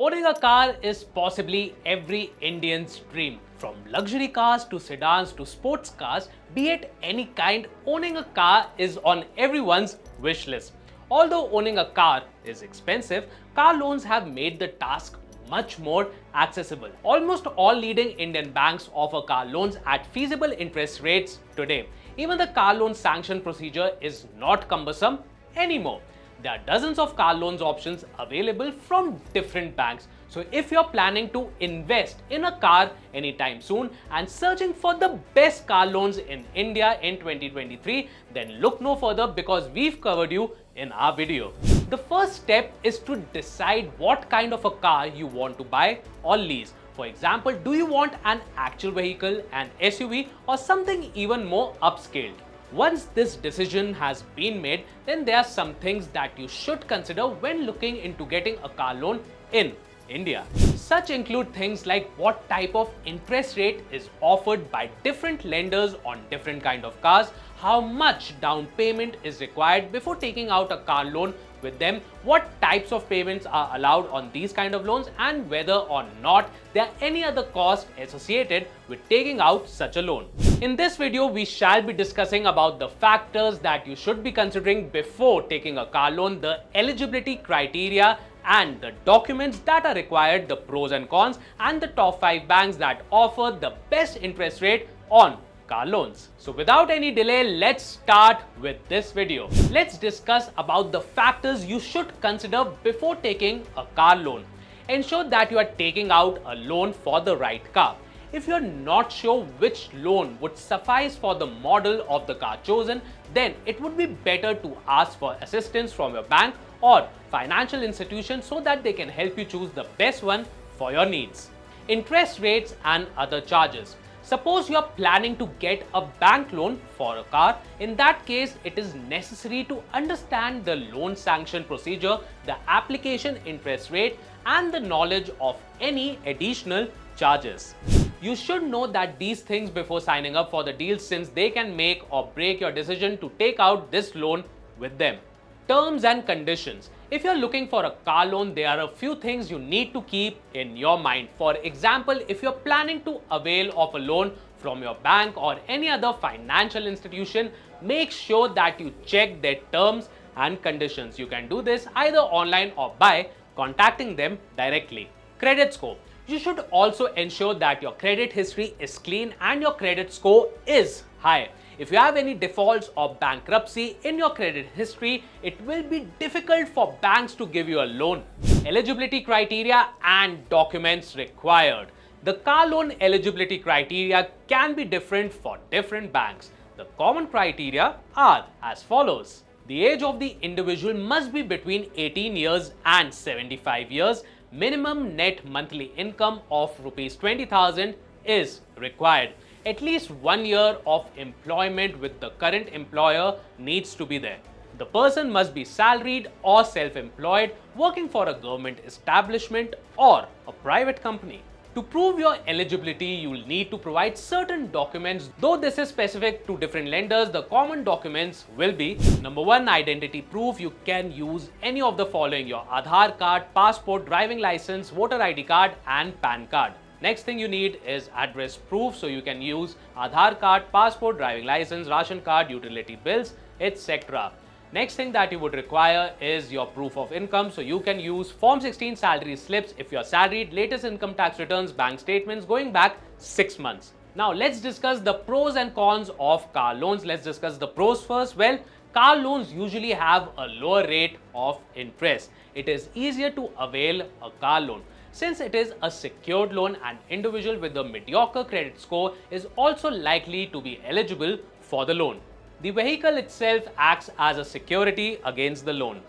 Owning a car is possibly every Indian's dream. From luxury cars to sedans to sports cars, be it any kind, owning a car is on everyone's wish list. Although owning a car is expensive, car loans have made the task much more accessible. Almost all leading Indian banks offer car loans at feasible interest rates today. Even the car loan sanction procedure is not cumbersome anymore. There are dozens of car loans options available from different banks. So if you're planning to invest in a car anytime soon and searching for the best car loans in India in 2023, then look no further because we've covered you in our video. The first step is to decide what kind of a car you want to buy or lease. For example, do you want an actual vehicle, an SUV, or something even more upscaled? Once this decision has been made, then there are some things that you should consider when looking into getting a car loan in India. Such include things like what type of interest rate is offered by different lenders on different kind of cars, how much down payment is required before taking out a car loan with them, what types of payments are allowed on these kind of loans, and whether or not there are any other costs associated with taking out such a loan. In this video, we shall be discussing about the factors that you should be considering before taking a car loan, the eligibility criteria and the documents that are required, the pros and cons, and the top 5 banks that offer the best interest rate on car loans. So without any delay, let's start with this video. Let's discuss about the factors you should consider before taking a car loan. Ensure that you are taking out a loan for the right car. If you're not sure which loan would suffice for the model of the car chosen, then it would be better to ask for assistance from your bank or financial institution so that they can help you choose the best one for your needs. Interest rates and other charges. Suppose you are planning to get a bank loan for a car. In that case, it is necessary to understand the loan sanction procedure, the application interest rate, and the knowledge of any additional charges. You should know that these things before signing up for the deal, since they can make or break your decision to take out this loan with them. Terms and conditions. If you're looking for a car loan, there are a few things you need to keep in your mind. For example, if you're planning to avail of a loan from your bank or any other financial institution, make sure that you check their terms and conditions. You can do this either online or by contacting them directly. Credit score. You should also ensure that your credit history is clean and your credit score is high. If you have any defaults or bankruptcy in your credit history, it will be difficult for banks to give you a loan. Eligibility criteria and documents required. The car loan eligibility criteria can be different for different banks. The common criteria are as follows. The age of the individual must be between 18 years and 75 years. Minimum net monthly income of Rs 20,000 is required. At least 1 year of employment with the current employer needs to be there. The person must be salaried or self-employed, working for a government establishment or a private company. To prove your eligibility, you will need to provide certain documents. Though this is specific to different lenders, the common documents will be: number 1, identity proof. You can use any of the following: your Aadhaar card, passport, driving license, voter ID card, and PAN card. Next thing you need is address proof. So you can use Aadhaar card, passport, driving license, ration card, utility bills, etc. Next thing that you would require is your proof of income. So you can use Form 16 salary slips if you're salaried, latest income tax returns, bank statements going back 6 months. Now let's discuss the pros and cons of car loans. Let's discuss the pros first. Well, car loans usually have a lower rate of interest. It is easier to avail a car loan. Since it is a secured loan, an individual with a mediocre credit score is also likely to be eligible for the loan. The vehicle itself acts as a security against the loan.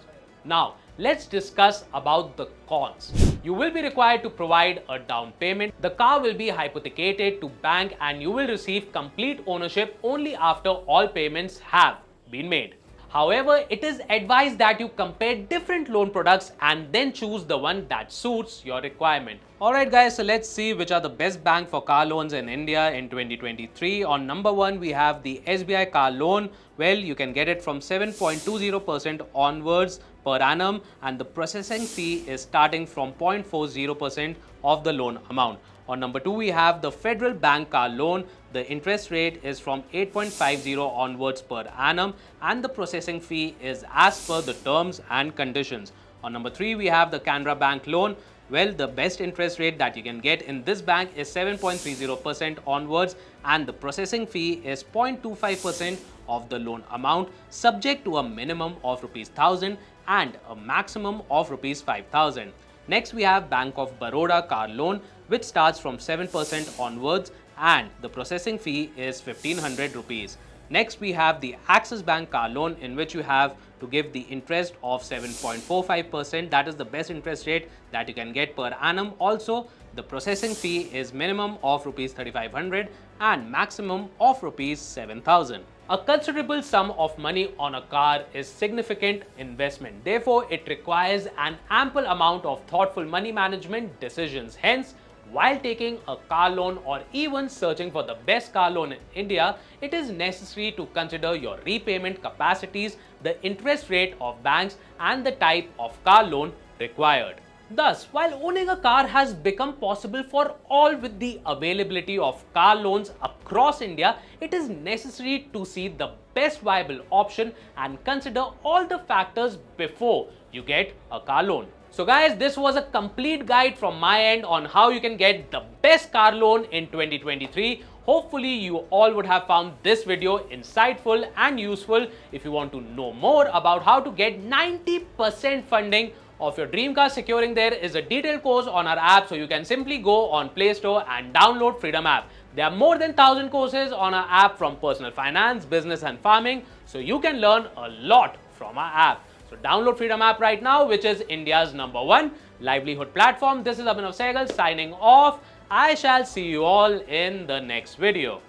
Now, let's discuss about the cons. You will be required to provide a down payment. The car will be hypothecated to bank and you will receive complete ownership only after all payments have been made. However, it is advised that you compare different loan products and then choose the one that suits your requirement. Alright guys, so let's see which are the best bank for car loans in India in 2023. On number 1, we have the SBI car loan. Well, you can get it from 7.20% onwards per annum, and the processing fee is starting from 0.40% of the loan amount. On number 2, we have the Federal Bank Car Loan. The interest rate is from 8.50 onwards per annum, and the processing fee is as per the terms and conditions. On number 3, we have the Canara Bank Loan. Well, the best interest rate that you can get in this bank is 7.30% onwards, and the processing fee is 0.25% of the loan amount, subject to a minimum of Rs1,000 and a maximum of Rs5,000. Next, we have Bank of Baroda Car Loan, which starts from 7% onwards, and the processing fee is 1,500 rupees. Next, we have the Axis Bank Car Loan, in which you have to give the interest of 7.45%. That is the best interest rate that you can get per annum. Also, the processing fee is minimum of Rs3,500 and maximum of Rs7,000. A considerable sum of money on a car is significant investment. Therefore, it requires an ample amount of thoughtful money management decisions. Hence, while taking a car loan or even searching for the best car loan in India, it is necessary to consider your repayment capacities, the interest rate of banks, and the type of car loan required. Thus, while owning a car has become possible for all with the availability of car loans across India, it is necessary to see the best viable option and consider all the factors before you get a car loan. So guys, this was a complete guide from my end on how you can get the best car loan in 2023. Hopefully you all would have found this video insightful and useful. If you want to know more about how to get 90% funding of your dream car, securing there is a detailed course on our app, so you can simply go on Play Store and download Freedom app. There are more than 1,000 courses on our app from personal finance, business and farming, so you can learn a lot from our app. So download Freedom app right now, which is India's #1 livelihood platform. This is Abhinav Sehgal signing off. I shall see you all in the next video.